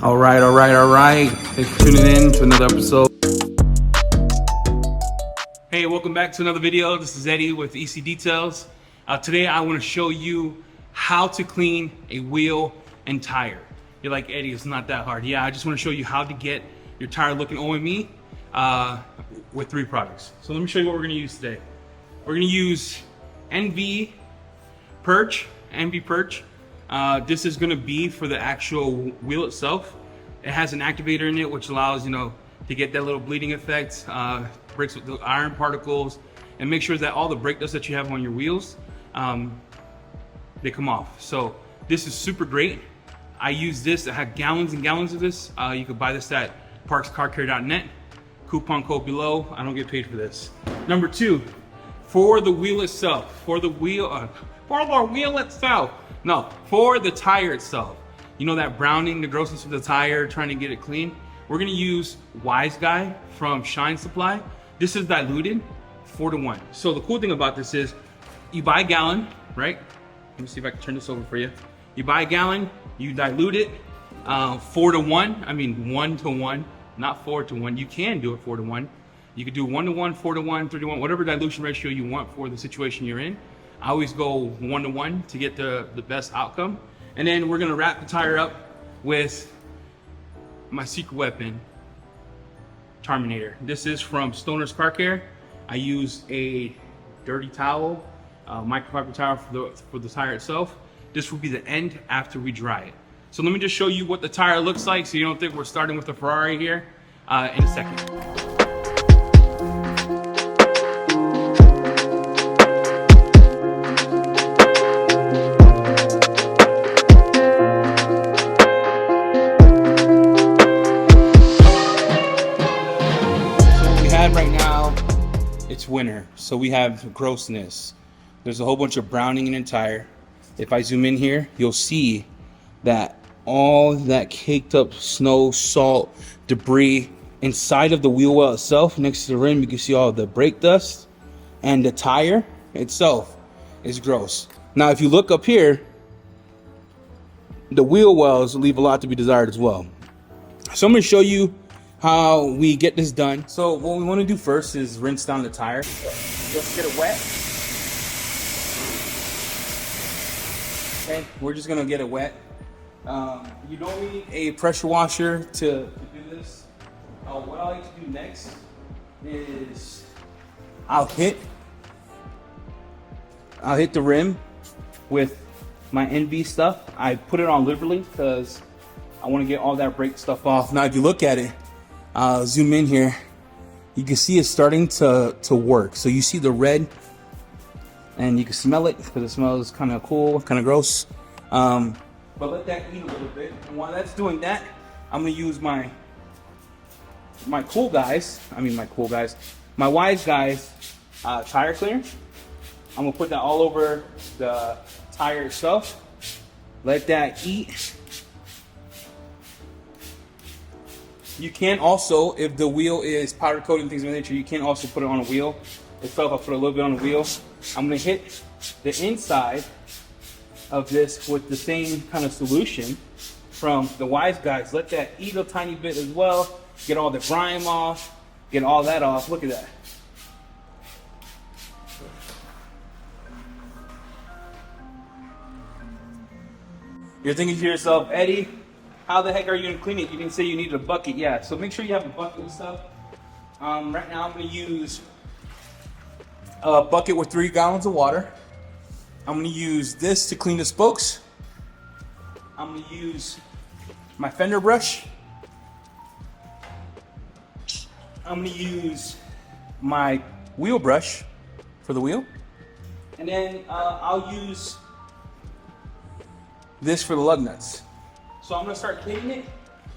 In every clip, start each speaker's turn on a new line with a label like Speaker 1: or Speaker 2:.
Speaker 1: All right. Thanks for tuning in to another episode. Hey, welcome back to another video. This is Eddie with EC Details. Today I want to show you how to clean a wheel and tire. You're like, Eddie, it's not that hard. Yeah, I just want to show you how to get your tire looking OME with 3 products. So let me show you what we're going to use today. We're going to use NV Perch. This is going to be for the actual wheel itself. It has an activator in it which allows, to get that little bleeding effect, breaks the iron particles, and make sure that all the brake dust that you have on your wheels, they come off. So this is super great. I use this. I have gallons and gallons of this. You can buy this at parkscarcare.net. Coupon code below. I don't get paid for this. Number 2, for the wheel itself. For the tire itself. You know that browning, the grossness of the tire, trying to get it clean. We're gonna use Wise Guy from Shine Supply. This is diluted 4-to-1. So the cool thing about this is you buy a gallon, right? Let me see if I can turn this over for you. You buy a gallon, you dilute it 4-to-1. I mean 1-to-1, not 4-to-1. You can do it 4-to-1. You could do 1-to-1, 4-to-1, 3-to-1, whatever dilution ratio you want for the situation you're in. I always go 1-to-1 to get the best outcome. And then we're gonna wrap the tire up with my secret weapon, Tarminator. This is from Stoner's Car Care. I use a dirty towel, microfiber towel for the tire itself. This will be the end after we dry it. So let me just show you what the tire looks like so you don't think we're starting with a Ferrari here in a second. Right now it's winter, so we have grossness. There's a whole bunch of browning in the tire. If I zoom in here, you'll see that all that caked up snow, salt, debris inside of the wheel well itself. Next to the rim, you can see all the brake dust, and the tire itself is gross. Now if you look up here, the wheel wells leave a lot to be desired as well. So I'm going to show you how we get this done. So what we want to do first is rinse down the tire. Just get it wet. Okay, we're just gonna get it wet. You don't need a pressure washer to do this. What I like to do next is I'll hit the rim with my NV stuff. I put it on liberally because I want to get all that brake stuff off. Now if you look at it, zoom in here, you can see it's starting to work. So you see the red, and you can smell it because it smells kind of cool, kind of gross. But let that heat a little bit. And while that's doing that, I'm gonna use my Wise Guys tire cleaner. I'm gonna put that all over the tire itself. Let that heat. You can also, if the wheel is powder coated and things of that nature, you can also put it on a wheel itself. I'll put a little bit on the wheel. I'm gonna hit the inside of this with the same kind of solution from the Wise Guys. Let that eat a tiny bit as well. Get all the grime off, get all that off. Look at that. You're thinking to yourself, Eddie, how the heck are you gonna clean it? You didn't say you needed a bucket. Yeah, so make sure you have a bucket and stuff. Right now I'm gonna use a bucket with 3 gallons of water. I'm gonna use this to clean the spokes. I'm gonna use my fender brush. I'm gonna use my wheel brush for the wheel. And then I'll use this for the lug nuts. So I'm gonna start cleaning it,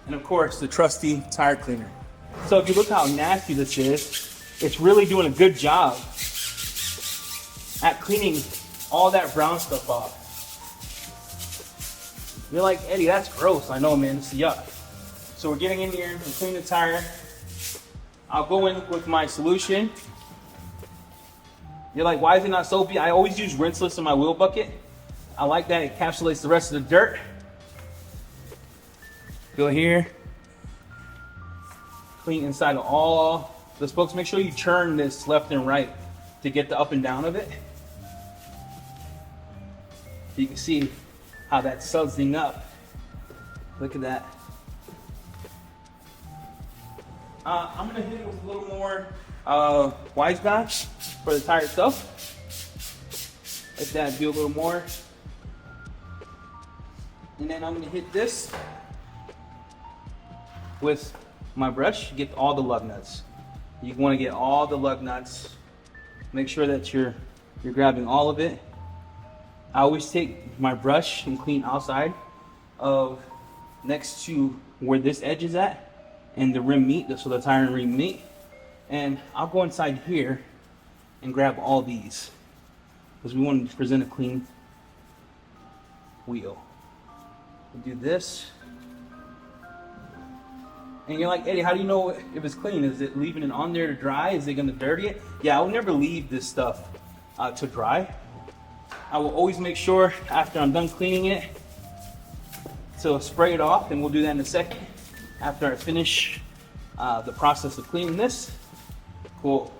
Speaker 1: and of course the trusty tire cleaner. So if you look how nasty this is, it's really doing a good job at cleaning all that brown stuff off. You're like, Eddie, that's gross. I know, man, it's yuck. So we're getting in here and cleaning the tire. I'll go in with my solution. You're like, why is it not soapy? I always use rinseless in my wheel bucket. I like that it encapsulates the rest of the dirt. Go here. Clean inside of all the spokes. Make sure you turn this left and right to get the up and down of it. You can see how that's sudsing up. Look at that. I'm gonna hit it with a little more wise guy for the tire itself. Let that do a little more. And then I'm gonna hit this with my brush, get all the lug nuts. You wanna get all the lug nuts. Make sure that you're grabbing all of it. I always take my brush and clean outside of next to where this edge is at and the rim meet, so the tire and rim meet. And I'll go inside here and grab all these because we want to present a clean wheel. We'll do this. And you're like, Eddie, how do you know if it's clean? Is it leaving it on there to dry? Is it gonna dirty it? Yeah, I will never leave this stuff to dry. I will always make sure after I'm done cleaning it to spray it off, and we'll do that in a second after I finish the process of cleaning this. Cool.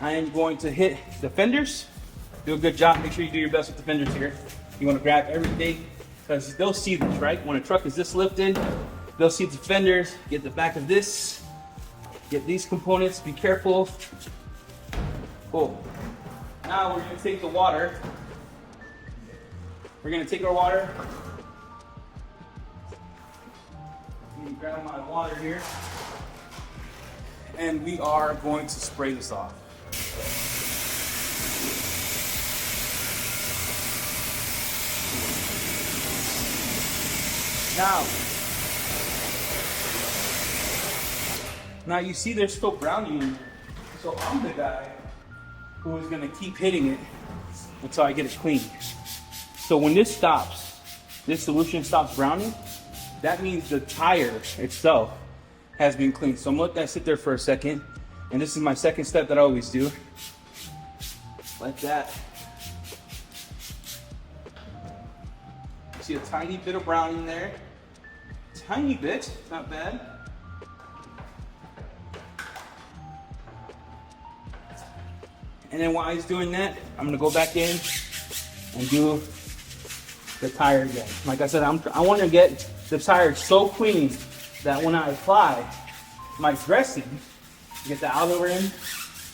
Speaker 1: I am going to hit the fenders. Do a good job. Make sure you do your best with the fenders here. You want to grab everything because they'll see this, right? When a truck is this lifted, they'll see the fenders, get the back of this, get these components, be careful. Cool. Now we're going to take the water. We're going to take our water. I'm going to grab my water here. And we are going to spray this off. Now you see there's still browning in there. So I'm the guy who is gonna keep hitting it until I get it clean. So when this stops, this solution stops browning, that means the tire itself has been cleaned. So I'm gonna let that sit there for a second. And this is my second step that I always do. Like that. See a tiny bit of browning there. Tiny bit, not bad. And then while he's doing that, I'm gonna go back in and do the tire again. Like I said, I want to get the tire so clean that when I apply my dressing, get the outer in.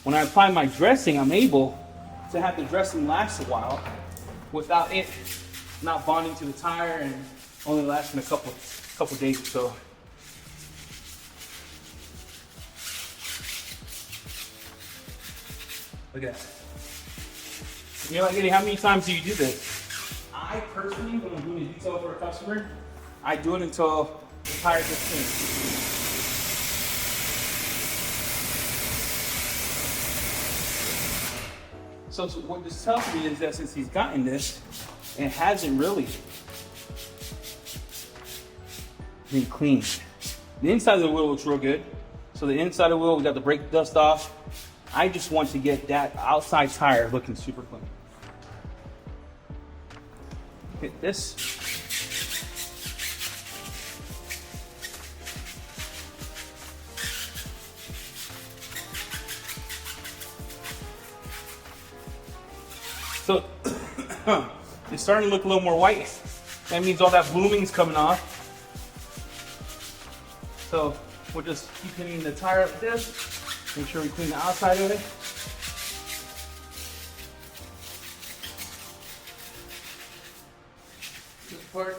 Speaker 1: When I apply my dressing, I'm able to have the dressing last a while without it not bonding to the tire and only lasting a couple days or so. Look at that. You're like, Eddie, how many times do you do this? I personally, when I'm doing a detail for a customer, I do it until the tire gets clean. So what this tells me is that since he's gotten this, it hasn't really been cleaned. The inside of the wheel looks real good. So the inside of the wheel, we got the brake dust off. I just want to get that outside tire looking super clean. Hit this. So it's starting to look a little more white. That means all that blooming's coming off. So we'll just keep hitting the tire like this. Make sure we clean the outside of it. This part.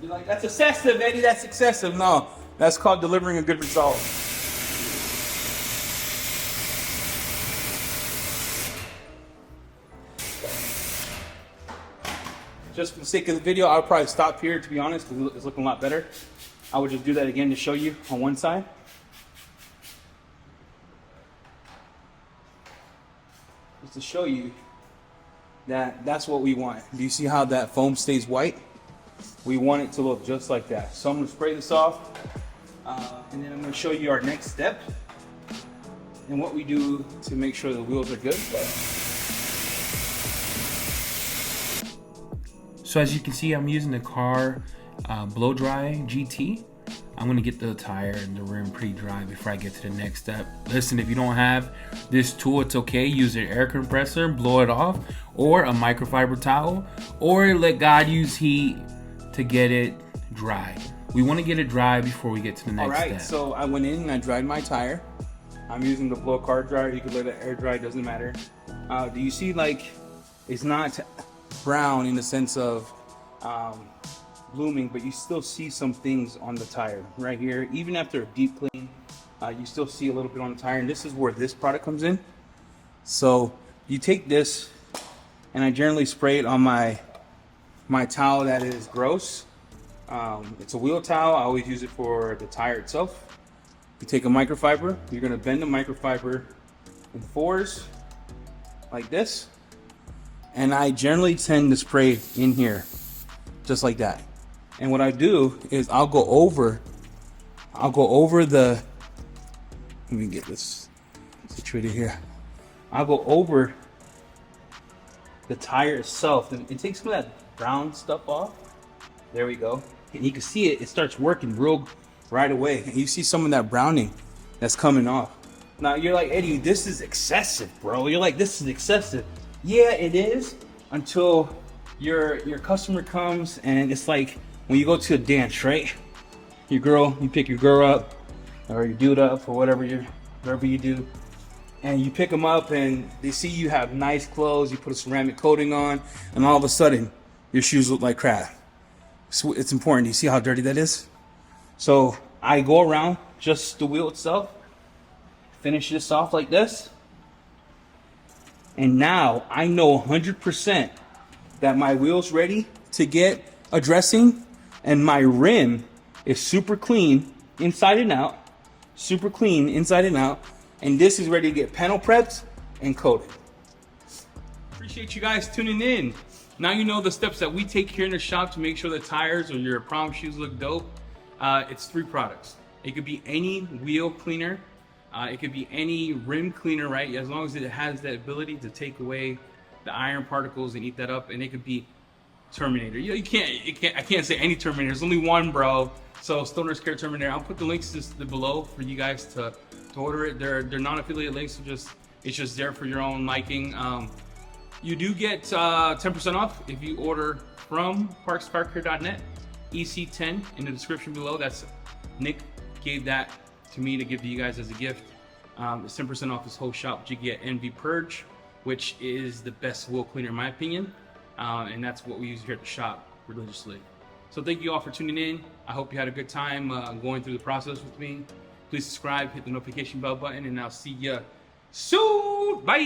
Speaker 1: You're like, that's excessive, Eddie, that's excessive. No, that's called delivering a good result. Just for the sake of the video, I'll probably stop here, to be honest, because it's looking a lot better. I would just do that again to show you on one side. Just to show you that that's what we want. Do you see how that foam stays white? We want it to look just like that. So I'm going to spray this off, and then I'm going to show you our next step and what we do to make sure the wheels are good.
Speaker 2: So as you can see, I'm using the car blow dry GT. I'm gonna get the tire and the rim pretty dry before I get to the next step. Listen, if you don't have this tool, it's okay. Use an air compressor, blow it off, or a microfiber towel, or let God use heat to get it dry. We want to get it dry before we get to the next step.
Speaker 1: All right, so I went in and I dried my tire. I'm using the blow car dryer. You can let it air dry, doesn't matter. Do you see, like, it's not brown in the sense of blooming, but you still see some things on the tire right here. Even after a deep clean, you still see a little bit on the tire, and this is where this product comes in. So you take this, and I generally spray it on my towel that is gross. It's a wheel towel. I always use it for the tire itself. You take a microfiber, you're gonna bend the microfiber in fours like this, and I generally tend to spray in here just like that. And what I do is I'll go over the, let me get this situated here. I'll go over the tire itself and take some of that brown stuff off. There we go. And you can see it starts working real right away. And you see some of that browning that's coming off. Now you're like, Eddie, this is excessive, bro. You're like, this is excessive. Yeah, it is, until your customer comes, and it's like when you go to a dance, right? You pick your girl up, or your dude up, or whatever you do, and you pick them up, and they see you have nice clothes, you put a ceramic coating on, and all of a sudden your shoes look like crap. So it's important. Do you see how dirty that is? So I go around just the wheel itself, finish this off like this, and now I know 100% that my wheel's ready to get a dressing, and my rim is super clean inside and out, and this is ready to get panel prepped and coated. Appreciate you guys tuning in. Now you know the steps that we take here in the shop to make sure the tires or your prom shoes look dope. It's 3 products. It could be any wheel cleaner. It could be any rim cleaner, right? As long as it has that ability to take away the iron particles and eat that up. And it could be Terminator. I can't say any Terminator. There's only one, bro. So Stoner's Care Terminator. I'll put the links just below for you guys to order it. They're non-affiliate links, so it's just there for your own liking. You do get 10% off if you order from parkscarcare.net. EC10 in the description below. That's Nick gave that to me to give to you guys as a gift. It's 10% off this whole shop. But you get NV Purge, which is the best wheel cleaner in my opinion, and that's what we use here at the shop religiously. So thank you all for tuning in. I hope you had a good time going through the process with me. Please subscribe, hit the notification bell button, and I'll see you soon. Bye.